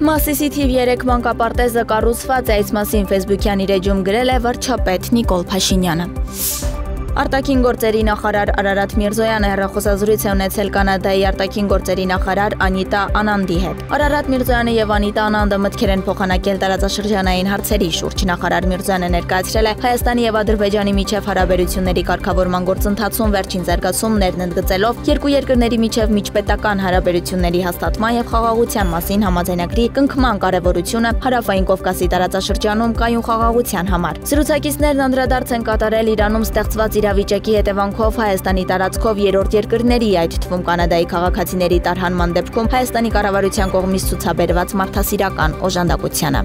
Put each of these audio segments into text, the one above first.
Մասիսի թիվ 3 մանկապարտեզը կառուցված է, այս մասին Facebook-յան իր էջում գրել է վարչապետ Նիկոլ Փաշինյանը։ Արտաքին գործերի նախարար Արարատ Միրզոյանը հեռախոսազրույց է ունեցել Կանադայի արտաքին գործերի նախարար Անիտա Անանդի հետ։ Արարատ Միրզոյանը եւ Անիտա Անանդը մտքեր են փոխանակել տարածաշրջանային հարցերի շուրջ։ Նախարար Միրզոյանը ներկայացրել է Հայաստանի եւ Ադրբեջանի միջև հարաբերությունների կարգավորման գործընթացում վերջին զարգացումներն ընդգծելով երկու երկրների միջև միջպետական հարաբերությունների հաստատման եւ խաղաղության մասին համաձայնագրի կնքման կարեւորությունը Հարավային Կովկասի տարածաշրջանում կայուն խաղաղության համար։ Զրուցակիցներն անդրադարձ են կատարել Իրանում ստեղծված իրավիճակի հետևանքով Հայաստանի տարածքով երրորդ երկրների, այդ թվում Կանադայի քաղաքացիների տարհանման դեպքում Հայաստանի կառավարության կողմից ցուցաբերված մարդասիրական օժանդակությանը։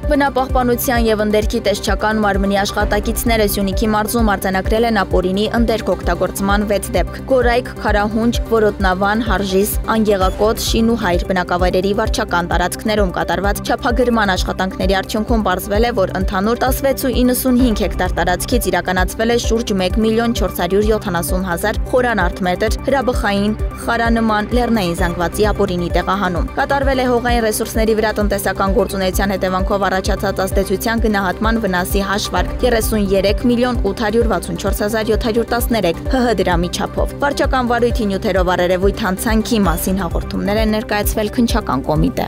Բնապահպանության եւ ընդերքի տեսչական մարմնի աշխատակիցները Սյունիքի մարզում արձանագրել են ապօրինի ընդերք օգտագործման 6 դեպք։ Գորայք, Քարահունջ, Որոտնավան, Հարժիս, Անգեղակոտ, Շինուհայր բնակավայրերի վարչական տարածքներում կատարված չափագրման աշխատանքների արդյունքում պարզվել է, որ ընդհանուր 16.95 հեկտար տարածքից իրականացվել է շուրջ 1.470.000 խորանարդ մետր հրաբխային, խարանման, լեռնային զանգվածի ապօրինի տեղահանում։ Կատարվել է հողային ռեսուրսների վրա տնտեսական գործունեության հետևանքով առաջացած ազդեցության գնահատման վնասի հաշվարկ 33.864.713 ՀՀ դրամի չափով։ Վարչական վարույթի նյութերով առերևույթ հանցանքի մասին հաղորդումներ են ներկայացվել քննչական կոմիտե։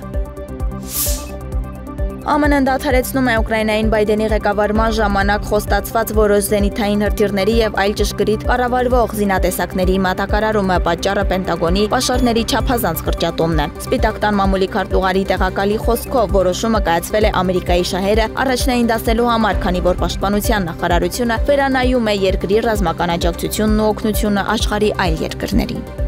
ԱՄՆ-ն դադարեցնում է Ուկրաինային Բայդենի ղեկավարման ժամանակ խոստացված որոշ զենիթային հրթիռների եւ այլ ճշգրիտ կառավարվող զինատեսակների մատակարարումը, պատճառը Պենտագոնի պաշարների չափազանց կրճատումն է։ Սպիտակ տան մամուլի քարտուղարի տեղակալի խոսքով որոշումը կայացվել է Ամերիկայի շահերը առաջնային դասելու համար, քանի որ պաշտպանության նախարարությունը վերանայում է երկրի ռազմական աջակցությունն ու օգնությունը աշխարհի այլ երկրներին։